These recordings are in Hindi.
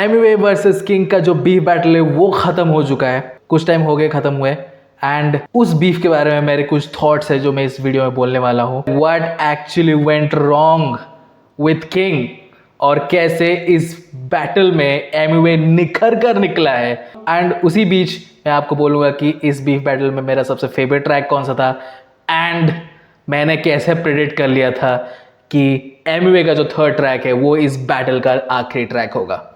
एमवे वर्सेस किंग का जो बीफ बैटल है वो खत्म हो चुका है, कुछ टाइम हो गए खत्म हुए। एंड उस बीफ के बारे में मेरे कुछ थॉट्स है जो मैं इस वीडियो में बोलने वाला हूँ। What actually went wrong with king और कैसे इस बैटल में एमवे निखर कर निकला है। एंड उसी बीच मैं आपको बोलूँगा कि इस बीफ बैटल में मेरा सबसे फेवरेट ट्रैक कौन सा था एंड मैंने कैसे प्रेडिक्ट कर लिया था कि एमवे का जो थर्ड ट्रैक है वो इस बैटल का आखिरी ट्रैक होगा।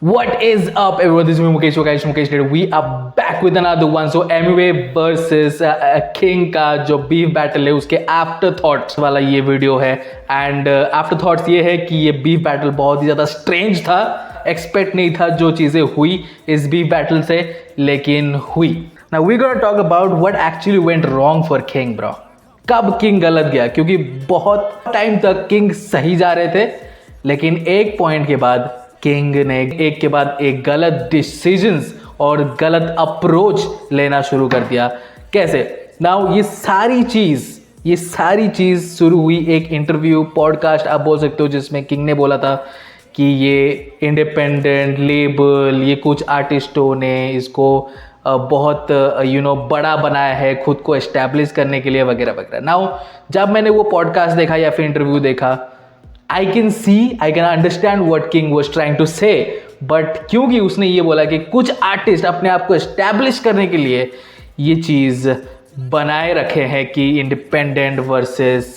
What is up everyone, this is me Mukesh here. We are back with another one. So MMA versus King का जो बीफ बैटल है उसके आफ्टर थॉट्स वाला ये वीडियो है। एंड आफ्टर थॉट्स ये है कि ये बीफ बैटल बहुत ही ज़्यादा स्ट्रेंज था, एक्सपेक्ट नहीं था जो चीज़ें हुई इस बीफ बैटल से, लेकिन हुई। Now we're gonna talk about what actually went wrong for King bro. कब किंग गलत गया, क्योंकि बहुत टाइम तक किंग सही जा रहे थे, लेकिन एक पॉइंट के बाद किंग ने एक के बाद एक गलत डिसीजंस और गलत अप्रोच लेना शुरू कर दिया। कैसे? नाउ ये सारी चीज़ शुरू हुई एक इंटरव्यू पॉडकास्ट आप बोल सकते हो, जिसमें किंग ने बोला था कि ये इंडिपेंडेंट लेबल, ये कुछ आर्टिस्टों ने इसको बहुत बड़ा बनाया है खुद को एस्टैब्लिश करने के लिए वगैरह वगैरह। नाउ जब मैंने वो पॉडकास्ट देखा या फिर इंटरव्यू देखा, I can understand what King was trying to say, but क्योंकि उसने ये बोला कि कुछ आर्टिस्ट अपने आप को एस्टैब्लिश करने के लिए ये चीज़ बनाए रखे हैं कि इंडिपेंडेंट वर्सेस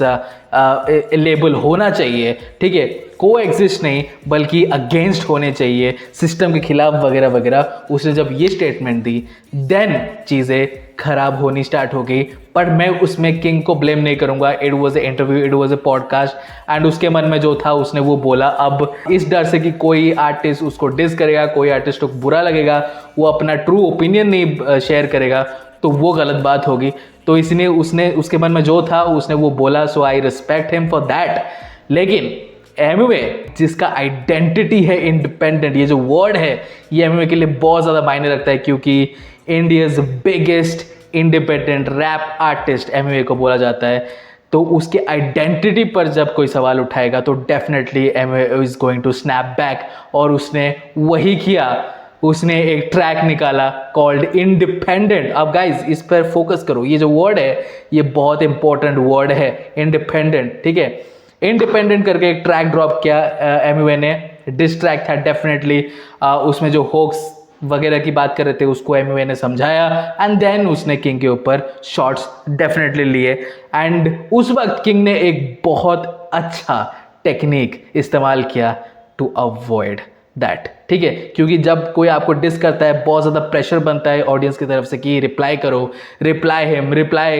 लेबल होना चाहिए, ठीक है, को एग्जिस्ट नहीं बल्कि अगेंस्ट होने चाहिए, सिस्टम के खिलाफ वगैरह वगैरह। उसने जब ये स्टेटमेंट दी देन चीज़ें खराब होनी स्टार्ट हो गई। पर मैं उसमें किंग को ब्लेम नहीं करूंगा, it was a interview, it was a podcast and उसके मन में जो था उसने वो बोला। अब इस डर से कि कोई आर्टिस्ट उसको डिस करेगा, कोई आर्टिस्ट को बुरा लगेगा, वो अपना ट्रू ओपिनियन नहीं शेयर करेगा, तो वो गलत बात होगी। तो इसलिए उसने उसके मन में जो था उसने वो बोला। So I respect him for that. लेकिन एमवे जिसका आइडेंटिटी है इंडिपेंडेंट, ये जो वर्ड है ये एमवे के लिए बहुत ज़्यादा मायने रखता है, क्योंकि India's biggest independent rap artist Emiway को बोला जाता है। तो उसके आइडेंटिटी पर जब कोई सवाल उठाएगा तो definitely Emiway is going to snap back, और उसने वही किया। उसने एक ट्रैक निकाला कॉल्ड इंडिपेंडेंट। अब गाइज इस पर फोकस करो, ये जो वर्ड है ये बहुत इंपॉर्टेंट वर्ड है, इंडिपेंडेंट, ठीक है। इंडिपेंडेंट करके एक ट्रैक ड्रॉप किया एमवे ने, डिस ट्रैक था डेफिनेटली। उसमें जो होक्स वगैरह की बात कर रहे थे उसको एमवे ने समझाया एंड देन उसने किंग के ऊपर शॉट्स डेफिनेटली लिए। एंड उस वक्त किंग ने एक बहुत अच्छा टेक्निक इस्तेमाल किया टू अवॉइड दैट, ठीक है, क्योंकि जब कोई आपको डिस करता है बहुत ज़्यादा प्रेशर बनता है ऑडियंस की तरफ से कि रिप्लाई करो, रिप्लाई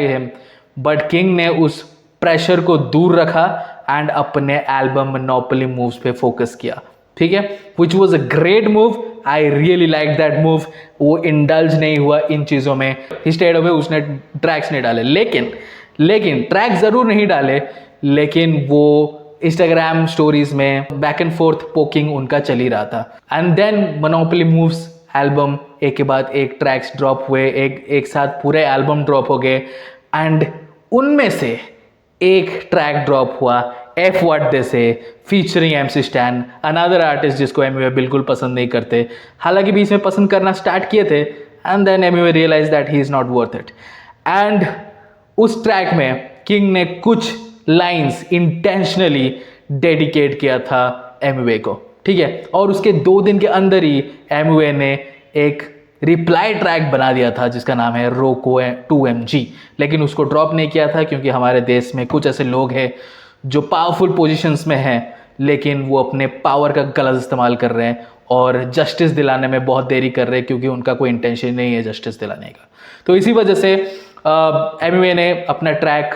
हिम। बट किंग ने उस प्रेशर को दूर रखा एंड अपने एल्बम मोनोपोली मूव्स पे फोकस किया, ठीक है, which was a great move. I really like that move. वो इंडल्ज नहीं हुआ इन चीज़ों में, इंस्टेड ऑफ उसने ट्रैक्स नहीं डाले, लेकिन ट्रैक ज़रूर नहीं डाले, लेकिन वो इंस्टाग्राम स्टोरीज में बैक एंड फोर्थ पोकिंग उनका चल ही रहा था। And then Monopoly Moves album एक के बाद एक ट्रैक्स ड्रॉप हुए, एक साथ पूरे एल्बम ड्रॉप हो गए। एंड उनमें से एक ट्रैक ड्रॉप हुआ एफ व्हाट दे से featuring MC stand, another artist जिसको एमवे बिल्कुल पसंद नहीं करते, हालांकि बीच में पसंद करना स्टार्ट किए थे। And then Emiway realize that he is not worth it. And उस ट्रैक में किंग ने कुछ लाइंस इंटेंशनली डेडिकेट किया था एमवे को, ठीक है, और उसके 2 दिन के अंदर ही एमवे ने एक रिप्लाई ट्रैक बना दिया था जिसका नाम है रोको 2MG। लेकिन उसको ड्रॉप नहीं किया था क्योंकि हमारे देश में कुछ ऐसे लोग हैं जो पावरफुल पोजीशंस में हैं, लेकिन वो अपने पावर का गलत इस्तेमाल कर रहे हैं और जस्टिस दिलाने में बहुत देरी कर रहे हैं, क्योंकि उनका कोई इंटेंशन नहीं है जस्टिस दिलाने का। तो इसी वजह से एमवे ने अपना ट्रैक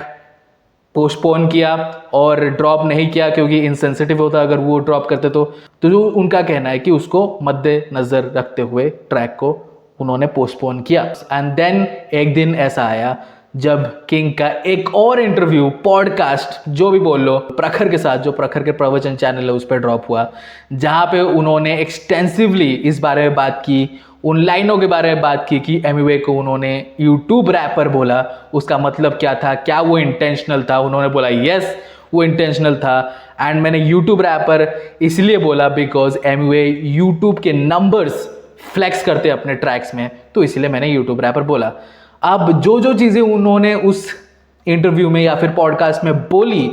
पोस्टपोन किया और ड्रॉप नहीं किया, क्योंकि इनसेंसिटिव होता अगर वो ड्रॉप करते तो जो उनका कहना है कि उसको मद्देनजर रखते हुए ट्रैक को उन्होंने पोस्टपोन किया। एंड देन एक दिन ऐसा आया जब किंग का एक और इंटरव्यू पॉडकास्ट जो भी बोल लो प्रखर के साथ, जो प्रखर के प्रवचन चैनल है उस पर ड्रॉप हुआ, जहाँ पे उन्होंने एक्सटेंसिवली इस बारे में बात की, उन लाइनों के बारे में बात की कि एमवे को उन्होंने यूट्यूब रैपर बोला, उसका मतलब क्या था, क्या वो इंटेंशनल था। उन्होंने बोला यस वो इंटेंशनल था। एंड मैंने यूट्यूब रैपर इसलिए बोला बिकॉज एमवे यूट्यूब के नंबर्स फ्लेक्स करते अपने ट्रैक्स में, तो इसलिए मैंने यूट्यूब रैपर बोला। अब जो जो चीज़ें उन्होंने उस इंटरव्यू में या फिर पॉडकास्ट में बोली,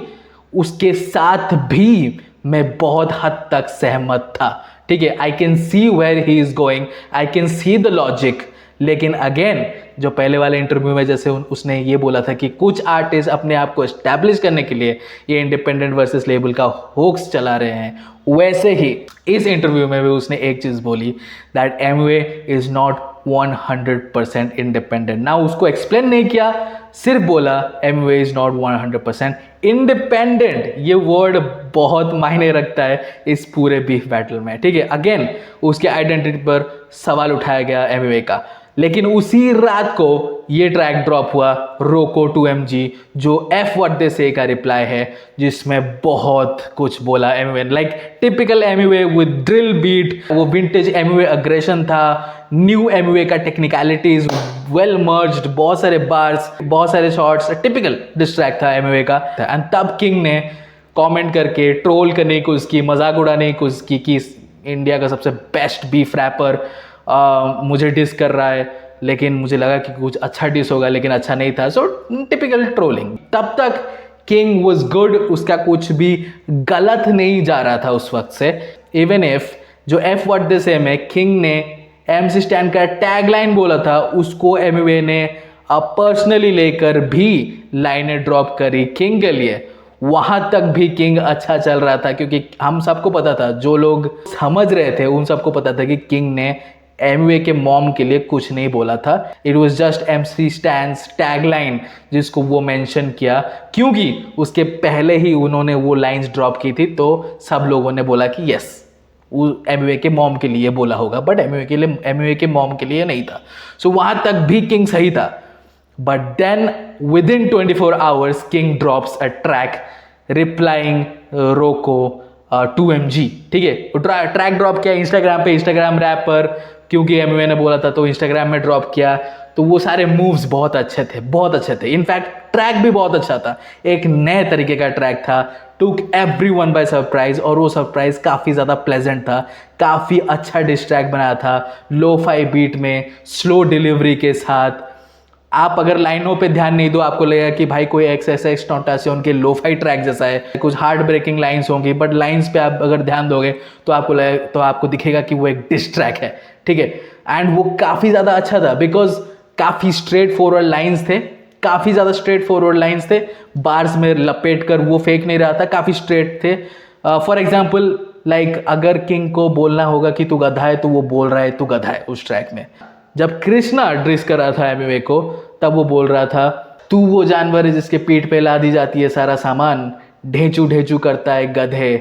उसके साथ भी मैं बहुत हद तक सहमत था। ठीक है, I can see where he is going, I can see the logic. लेकिन अगेन, जो पहले वाले इंटरव्यू में जैसे उसने ये बोला था कि कुछ आर्टिस्ट अपने आप को एस्टैब्लिश करने के लिए ये इंडिपेंडेंट वर्सेस लेबल का होक्स चला रहे हैं, वैसे ही इस इंटरव्यू में भी उसने एक चीज़ बोली, that Amway is not 100% independent. ना उसको एक्सप्लेन नहीं किया, सिर्फ बोला एमवे इज नॉट 100% इंडिपेंडेंट। ये वर्ड बहुत मायने रखता है इस पूरे बीफ बैटल में। ठीक है, अगेन उसके आइडेंटिटी पर सवाल उठाया गया एमवे का। लेकिन उसी रात को ये ट्रैक ड्रॉप हुआ, रोको 2MG, जो एफ व्हाट दे से का रिप्लाई है, जिसमें बहुत कुछ बोला Amway, like typical Amway with drill beat. वो विंटेज एमवे अग्रेशन था, न्यू एमवे का टेक्निकलिटीज वेल मर्ज्ड, बहुत सारे बार्स, बहुत सारे शॉट्स, टिपिकल डिस ट्रैक था एमवे का। एंड तब किंग ने कमेंट करके ट्रोल करने की कोशिश की, मजाक उड़ाने की कोशिश की कि इंडिया का सबसे बेस्ट बीफ रैपर मुझे डिस कर रहा है। लेकिन मुझे लगा कि कुछ अच्छा डिस होगा, लेकिन अच्छा नहीं था। सो टिपिकल ट्रोलिंग। तब तक किंग वॉज गुड, उसका कुछ भी गलत नहीं जा रहा था उस वक्त से। इवन इफ जो एफ व्हाट दे से में किंग ने MC स्टैन का टैगलाइन बोला था, उसको एमवे ने पर्सनली लेकर भी लाइनें ड्रॉप करी किंग के लिए। वहां तक भी किंग अच्छा चल रहा था, क्योंकि हम सबको पता था, जो लोग समझ रहे थे उन सबको पता था कि किंग ने एमवे के मॉम के लिए कुछ नहीं बोला था। It was just MC Stan's tagline जिसको वो मेंशन किया, क्योंकि उसके पहले ही उन्होंने वो लाइंस ड्रॉप की थी, तो सब लोगों ने बोला कि यस वो एमवे के मॉम के लिए बोला होगा, बट एमवे के मॉम के लिए नहीं था। सो वहां तक भी किंग सही था। But then within 24 hours King drops a track replying रोको 2MG। ठीक है, ट्रैक ड्रॉप किया इंस्टाग्राम पे, इंस्टाग्राम रैपर, क्योंकि एमवे ने बोला था तो इंस्टाग्राम में ड्रॉप किया। तो वो सारे मूव्स बहुत अच्छे थे, बहुत अच्छे थे। इनफैक्ट ट्रैक भी बहुत अच्छा था, एक नए तरीके का ट्रैक था, टुक एवरीवन बाय सरप्राइज। और वो सरप्राइज काफ़ी ज़्यादा प्लेजेंट था, काफ़ी अच्छा डिस ट्रैक बनाया था, लो-फाई बीट में, स्लो डिलीवरी के साथ। आप अगर लाइनों पे ध्यान नहीं दो, आपको लगेगा कि भाई कोई XXX टेंटासियन के लो-फाई ट्रैक जैसा है, कुछ हार्ट ब्रेकिंग लाइंस होंगी, बट लाइंस पे आप अगर ध्यान दोगे तो आपको दिखेगा कि वो एक डिस ट्रैक है। ठीक है, एंड वो काफ़ी ज़्यादा अच्छा था, बिकॉज काफ़ी स्ट्रेट फॉरवर्ड लाइंस थे, काफ़ी ज़्यादा स्ट्रेट फॉरवर्ड लाइंस थे, बार्स में लपेट कर वो फेक नहीं रहा था, काफ़ी स्ट्रेट थे। फॉर एग्जाम्पल, लाइक अगर किंग को बोलना होगा कि तू गधा है, तो वो बोल रहा है तू गधा है उस ट्रैक में। जब कृष्णा ड्रिस कर रहा था एमवे को, तब वो बोल रहा था तू वो जानवर है जिसके पीठ पे ला दी जाती है सारा सामान, ढेंचू ढेंचू करता है गधे,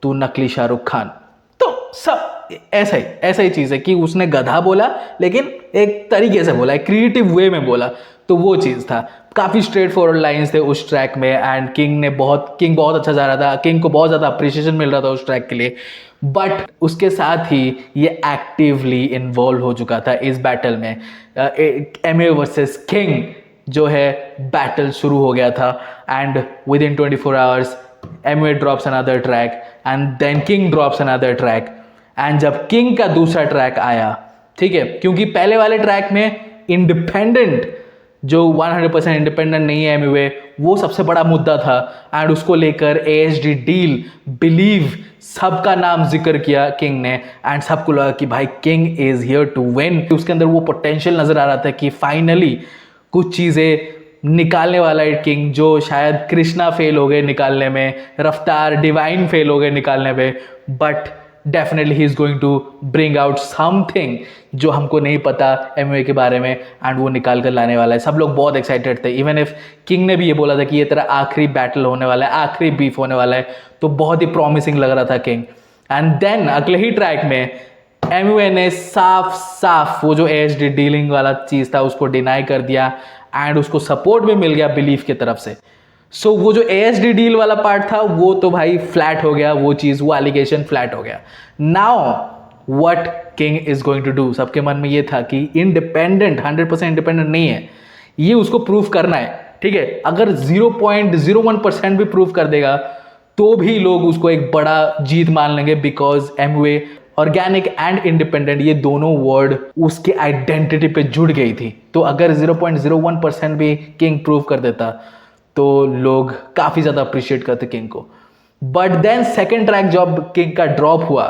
तू नकली शाहरुख खान। तो सब ऐसा ही चीज़ है कि उसने गधा बोला, लेकिन एक तरीके से बोला, एक क्रिएटिव वे में बोला। तो वो चीज़ था, काफ़ी स्ट्रेट फॉरवर्ड लाइंस थे उस ट्रैक में। एंड किंग बहुत अच्छा जा रहा था, किंग को बहुत ज़्यादा अप्रिसिएशन मिल रहा था उस ट्रैक के लिए। बट उसके साथ ही ये एक्टिवली इन्वॉल्व हो चुका था इस बैटल में। एमवे वर्सेस किंग जो है बैटल शुरू हो गया था, and within 24 hours Emiway drops another track and then King drops another track. And जब किंग का दूसरा ट्रैक आया, ठीक है, क्योंकि पहले वाले ट्रैक में इंडिपेंडेंट, जो 100% इंडिपेंडेंट नहीं है एमवे, वो सबसे बड़ा मुद्दा था। एंड उसको लेकर ASD डील, बिलीव, सबका नाम जिक्र किया किंग ने। एंड सबको लगा कि भाई King is here to win. उसके अंदर वो पोटेंशियल नजर आ रहा था कि फाइनली कुछ चीज़ें निकालने वाला है किंग, जो शायद कृष्णा फेल हो गए निकालने में, रफ्तार, डिवाइन फेल हो गए निकालने में, but definitely he is going to bring out something जो हमको नहीं पता एमवे के बारे में, एंड वो निकाल कर लाने वाला है। सब लोग बहुत एक्साइटेड थे। इवन इफ किंग ने भी ये बोला था कि ये तेरा आखिरी बैटल होने वाला है, आखिरी बीफ होने वाला है, तो बहुत ही प्रॉमिसिंग लग रहा था किंग। एंड देन अगले ही ट्रैक में एमवे ने साफ वो जो ASD डीलिंग वाला चीज़ था उसको डिनाई कर दिया, एंड उसको सपोर्ट भी मिल गया बिलीफ की तरफ से। सो वो जो ASD डील वाला पार्ट था वो तो भाई फ्लैट हो गया, वो चीज़, वो एलिगेशन फ्लैट हो गया। Now what King is going to do, सबके मन में ये था कि इंडिपेंडेंट 100% इंडिपेंडेंट नहीं है, ये उसको प्रूफ करना है। ठीक है, अगर 0.01% भी प्रूव कर देगा तो भी लोग उसको एक बड़ा जीत मान लेंगे, because Amway organic and independent ये दोनों वर्ड उसके आइडेंटिटी पे जुड़ गई थी। तो अगर 0.01% भी किंग प्रूव कर देता तो लोग काफी ज्यादा अप्रिशिएट करते किंग को। बट देन सेकेंड ट्रैक जब किंग का ड्रॉप हुआ,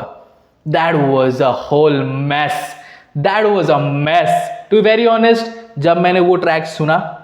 that was a whole mess, that was a mess. To be very honest, जब मैंने वो ट्रैक सुना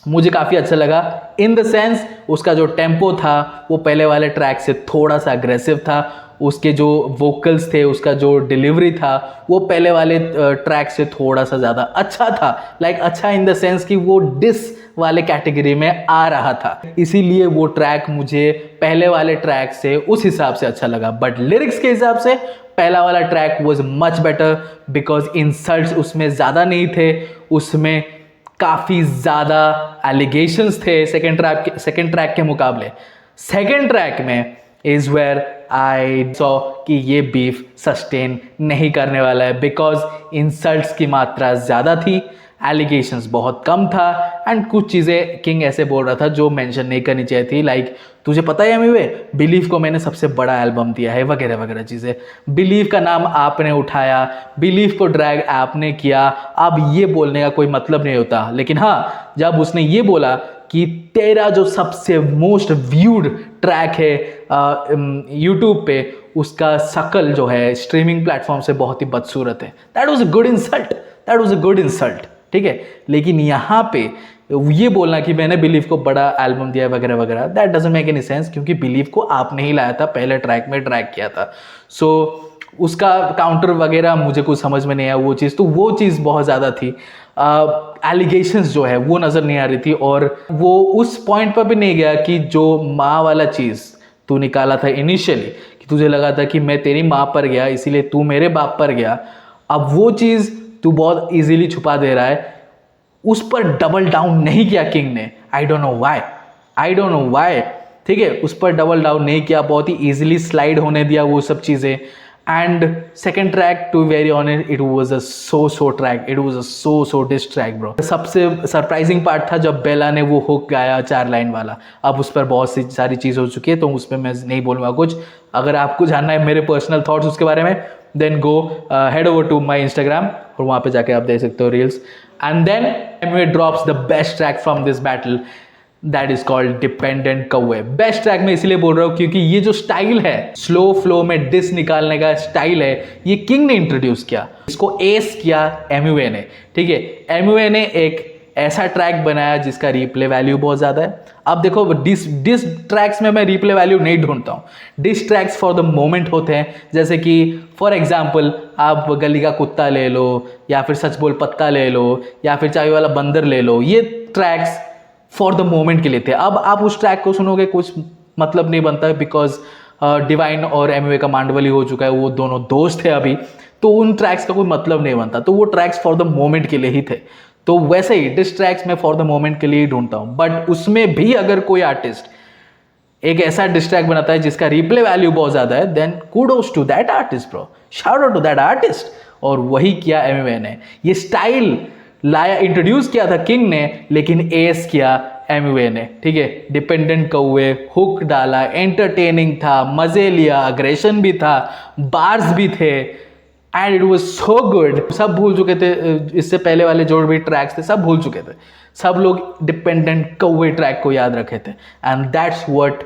मुझे काफ़ी अच्छा लगा, इन द सेंस उसका जो टेम्पो था वो पहले वाले ट्रैक से थोड़ा सा अग्रेसिव था, उसके जो वोकल्स थे, उसका जो डिलीवरी था वो पहले वाले ट्रैक से थोड़ा सा ज़्यादा अच्छा था। लाइक अच्छा इन द सेंस कि वो डिस वाले कैटेगरी में आ रहा था, इसीलिए वो ट्रैक मुझे पहले वाले ट्रैक से उस हिसाब से अच्छा लगा। बट लिरिक्स के हिसाब से पहला वाला track was much better, because insults उसमें ज़्यादा नहीं थे, उसमें काफ़ी ज़्यादा एलिगेशंस थे सेकेंड ट्रैक के मुकाबले। सेकेंड ट्रैक में इज़ वेयर आई सॉ कि ये बीफ सस्टेन नहीं करने वाला है, बिकॉज इंसल्ट्स की मात्रा ज़्यादा थी, एलिगेशंस बहुत कम था, एंड कुछ चीज़ें किंग ऐसे बोल रहा था जो मेंशन नहीं करनी चाहिए थी। लाइक तुझे पता है एमवे, बिलीव को मैंने सबसे बड़ा एल्बम दिया है, वगैरह वगैरह चीज़ें। बिलीव का नाम आपने उठाया, बिलीव को ड्रैग आपने किया, अब ये बोलने का कोई मतलब नहीं होता। लेकिन हाँ, जब उसने ये बोला कि तेरा जो सबसे मोस्ट व्यूड ट्रैक है यूट्यूब पे, उसका शकल जो है स्ट्रीमिंग प्लेटफॉर्म से बहुत ही बदसूरत है, that was a good insult, that was a good insult, ठीक है। लेकिन यहाँ पे ये बोलना कि मैंने बिलीव को बड़ा एल्बम दिया वगैरह वगैरह, that doesn't make any sense, क्योंकि बिलीव को आपने ही लाया था, पहले ट्रैक में ट्रैक किया था। सो उसका काउंटर वगैरह मुझे कुछ समझ में नहीं आया वो चीज़, तो वो चीज़ बहुत ज़्यादा थी। एलिगेशंस जो है वो नज़र नहीं आ रही थी, और वो उस पॉइंट पर भी नहीं गया कि जो माँ वाला चीज़ तू निकाला था इनिशियली, कि तुझे लगा था कि मैं तेरी माँ पर गया इसीलिए तू मेरे बाप पर गया, अब वो चीज़ तू बहुत इजीली छुपा दे रहा है, उस पर डबल डाउन नहीं किया किंग ने। आई डोंट नो व्हाई, ठीक है, उस पर डबल डाउन नहीं किया, बहुत ही इजीली स्लाइड होने दिया वो सब चीज़ें। And second track, to very honest, it was a so track, it was a so diss track bro. सबसे सरप्राइजिंग पार्ट था जब बेला ने वो हुक गाया 4 लाइन वाला। अब उस पर बहुत सी सारी चीज़ हो चुकी है, तो उस पर मैं नहीं बोलूँगा कुछ। अगर आपको जानना है मेरे पर्सनल थॉट्स उसके बारे में, then go head over to my Instagram, और वहाँ पे जाके आप देख सकते हो reels. And then Emiway drops the best track from this battle, that is called dependent कौवे। बेस्ट ट्रैक मैं इसलिए बोल रहा हूँ क्योंकि ये जो स्टाइल है, स्लो फ्लो में डिस निकालने का स्टाइल है, ये किंग ने इंट्रोड्यूस किया, इसको एस किया एमवे ने, ठीक है। एमवे ने एक ऐसा ट्रैक बनाया जिसका रिप्ले वैल्यू बहुत ज़्यादा है। अब देखो, डिस ट्रैक्स में मैं रिप्ले वैल्यू नहीं ढूंढता हूँ, diss tracks for the moment होते हैं। जैसे कि फॉर एग्जाम्पल आप गली का कुत्ता ले लो, या फिर सच बोल पत्ता ले लो, या फिर चाय वाला बंदर ले लो, ये ट्रैक्स फॉर द मोमेंट के लिए थे। अब आप उस ट्रैक को सुनोगे कुछ मतलब नहीं बनता है, बिकॉज डिवाइन और एमवे का मांडवली हो चुका है, वो दोनों दोस्त थे अभी, तो उन ट्रैक्स का कोई मतलब नहीं बनता, तो वो ट्रैक्स फॉर द मोमेंट के लिए ही थे। तो वैसे ही डिस ट्रैक्स मैं फॉर द मोमेंट के लिए ही ढूंढता हूँ, बट उसमें भी अगर कोई आर्टिस्ट एक ऐसा डिस ट्रैक बनाता है जिसका रिप्ले वैल्यू बहुत ज्यादा है, then kudos to that artist bro, shout out to that artist. और वही किया एमवे ने, ये स्टाइल लाया, इंट्रोड्यूस किया था किंग ने, लेकिन एस किया एमवे ने, ठीक है। डिपेंडेंट कौवे, हुक डाला, एंटरटेनिंग था, मजे लिया, अग्रेशन भी था, बार्स भी थे, and it was so good. सब भूल चुके थे, इससे पहले वाले जो भी ट्रैक्स थे सब भूल चुके थे, सब लोग डिपेंडेंट कौवे ट्रैक को याद रखे थे। And that's what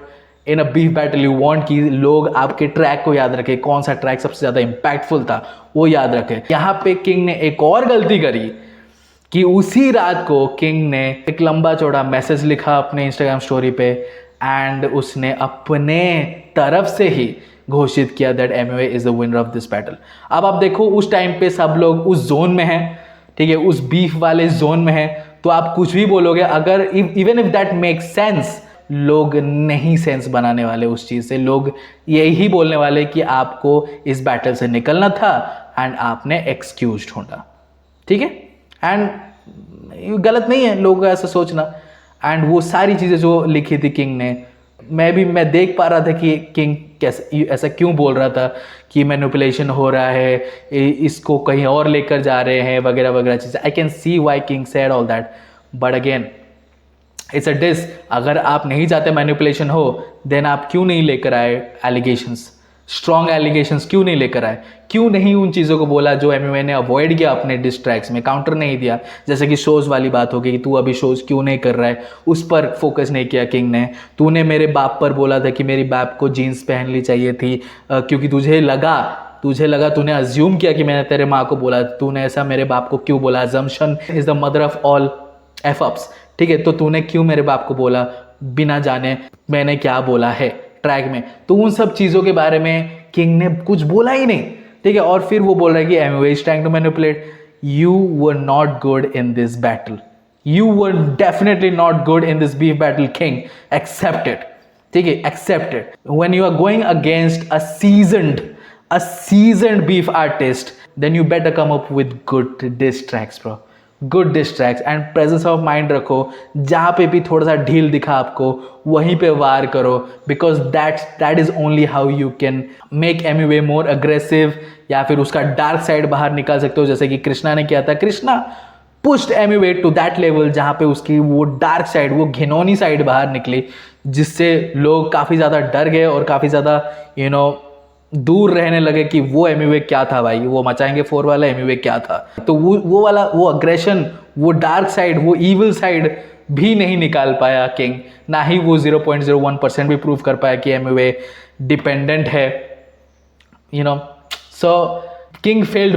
in a beef battle you want, कि लोग आपके ट्रैक को याद रखे, कौन सा ट्रैक सबसे ज्यादा इंपैक्टफुल था वो याद रखे। यहाँ पे किंग ने एक और गलती करी कि उसी रात को किंग ने एक लंबा चौड़ा मैसेज लिखा अपने इंस्टाग्राम स्टोरी पे, एंड उसने अपने तरफ से ही घोषित किया that Amway is the winner of this battle. अब आप देखो, उस टाइम पे सब लोग उस जोन में हैं, ठीक है, उस बीफ वाले जोन में हैं, तो आप कुछ भी बोलोगे, अगर even if that make sense, लोग नहीं सेंस बनाने वाले उस चीज़ से, लोग यही बोलने वाले कि आपको इस बैटल से निकलना था एंड आपने एक्सक्यूज ढूंढा, ठीक है। एंड गलत नहीं है लोगों का ऐसा सोचना। एंड वो सारी चीज़ें जो लिखी थी किंग ने, मैं देख पा रहा था कि किंग कैसे ऐसा क्यों बोल रहा था कि मैनिपुलेशन हो रहा है, इसको कहीं और लेकर जा रहे हैं, वगैरह वगैरह चीज़ें। I can see why King said all that, but again it's a diss. अगर आप नहीं चाहते मैनिपुलेशन हो, देन आप क्यों नहीं लेकर आए एलिगेशंस, स्ट्रॉन्ग एलिगेशंस क्यों नहीं लेकर आए? क्यों नहीं उन चीज़ों को बोला जो एमवे ने अवॉइड किया अपने डिस ट्रैक्स में, काउंटर नहीं दिया? जैसे कि शोज़ वाली बात हो गई कि तू अभी शोज़ क्यों नहीं कर रहा है, उस पर फोकस नहीं किया किंग ने। तूने मेरे बाप पर बोला था कि मेरी बाप को जीन्स पहन ली चाहिए थी क्योंकि तुझे लगा, तूने अज्यूम किया कि मैंने तेरे माँ को बोला। तूने ऐसा मेरे बाप को क्यों बोला? Assumption is the mother of all F ups, ठीक है? तो तूने क्यों मेरे बाप को बोला बिना जाने मैंने क्या बोला है ट्रैक में? तो उन सब चीज़ों के बारे में किंग ने कुछ बोला ही नहीं, ठीक है? और फिर वो बोल रहा है कि Emiway is trying to manipulate. You were not good in this battle, you were definitely not good in this beef battle King, accepted, ठीक है? Accepted. When you are going against a seasoned beef artist, then you better come up with good diss tracks, bro. Good diss tracks and presence of mind रखो। जहाँ पे भी थोड़ा सा ढील दिखा आपको, वहीं पे वार करो, because that is only how you can make Amway more aggressive, या फिर उसका डार्क साइड बाहर निकाल सकते हो, जैसे कि कृष्णा ने किया था। Krishna pushed Emiway to that level जहाँ पे उसकी वो डार्क साइड, वो घिनौनी साइड बाहर निकली, जिससे लोग काफ़ी ज़्यादा डर गए और काफ़ी ज़्यादा दूर रहने लगे कि वो एमवे क्या था भाई, वो मचाएंगे 4 वाला एमवे क्या था। तो वो वाला वो अग्रेशन, वो डार्क साइड, वो इविल साइड भी नहीं निकाल पाया किंग, ना ही वो 0.01% भी प्रूव कर पाया कि एमवे डिपेंडेंट है, सो king failed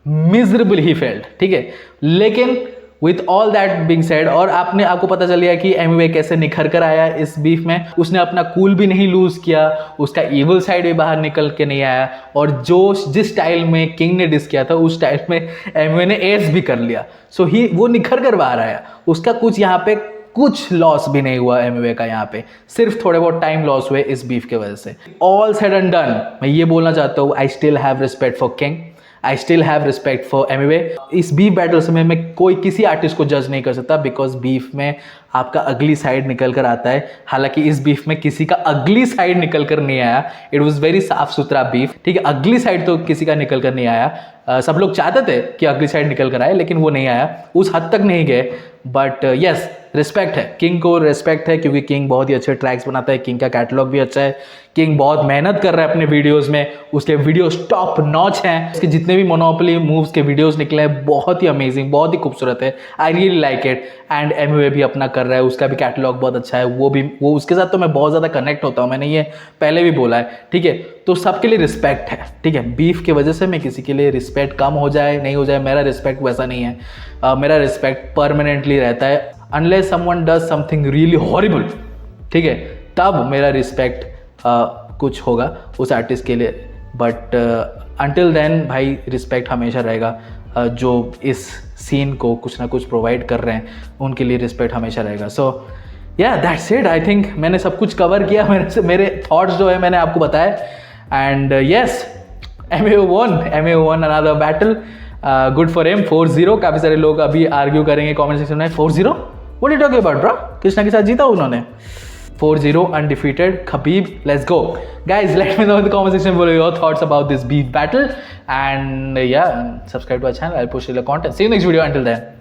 miserably he failed, ठीक है? लेकिन with all that Bing said, और आपको पता चल गया कि एमवे कैसे निखर कर आया इस बीफ में। उसने अपना कूल भी नहीं लूज किया, उसका इविल साइड भी बाहर निकल के नहीं आया, और जिस स्टाइल में किंग ने डिस किया था उस स्टाइल में एमवे ने एस भी कर लिया। सो वो निखर कर बाहर आया। उसका कुछ यहाँ पे कुछ लॉस भी नहीं हुआ एमवे का, यहाँ पे सिर्फ थोड़े बहुत टाइम लॉस हुए इस बीफ के वजह से। ऑल सेड एंड डन, मैं ये बोलना चाहता हूँ, I still have respect for king, I still have respect for Amway. इस बीफ बैटल्स में मैं किसी आर्टिस्ट को जज नहीं कर सकता, बिकॉज बीफ में आपका अगली साइड निकल कर आता है। हालांकि इस बीफ में किसी का अगली साइड निकल कर नहीं आया, इट वॉज वेरी साफ सुथरा बीफ, ठीक है? अगली साइड तो किसी का निकल कर नहीं आया। सब लोग चाहते थे कि अगली साइड निकल कर आए, लेकिन वो नहीं आया, उस हद तक नहीं गए। बट यस, रिस्पेक्ट है, किंग को रिस्पेक्ट है, क्योंकि किंग बहुत ही अच्छे ट्रैक्स बनाता है, किंग का कैटलॉग भी अच्छा है, किंग बहुत मेहनत कर रहा है अपने वीडियोस में, उसके वीडियोस टॉप नॉच हैं। उसके जितने भी मोनोपोली मूव्स के वीडियोस निकले हैं बहुत ही अमेजिंग, बहुत ही खूबसूरत है, I really like it. And Amway भी अपना कर रहा है, उसका भी कैटलॉग बहुत अच्छा है, वो उसके साथ तो मैं बहुत ज़्यादा कनेक्ट होता हूँ, मैंने ये पहले भी बोला है, ठीक है? तो सबके लिए रिस्पेक्ट है, ठीक है? बीफ की वजह से मैं किसी के लिए रिस्पेक्ट कम हो जाए नहीं हो जाए, मेरा रिस्पेक्ट वैसा नहीं है। मेरा रिस्पेक्ट परमानेंटली रहता है, unless someone does something really horrible, ठीक है? तब मेरा रिस्पेक्ट कुछ होगा उस आर्टिस्ट के लिए, बट अंटिल देन भाई रिस्पेक्ट हमेशा रहेगा। जो इस सीन को कुछ ना कुछ प्रोवाइड कर रहे हैं उनके लिए रिस्पेक्ट हमेशा रहेगा। सो या दैट्स इट, आई थिंक मैंने सब कुछ कवर किया, मेरे थॉट्स जो है मैंने आपको बताए। And yes, Amway one another battle, good for him, 4-0। काफ़ी सारे लोग अभी आर्ग्यू करेंगे कमेंट सेक्शन में, 4-0 what you talking about bro? Krishna के साथ जीता उन्होंने, 4-0 undefeated. Khabib, let's go. Guys, let me know in the comment section below your thoughts about this beef battle. And yeah, subscribe to our channel. I'll push the content. See you next video. Until then.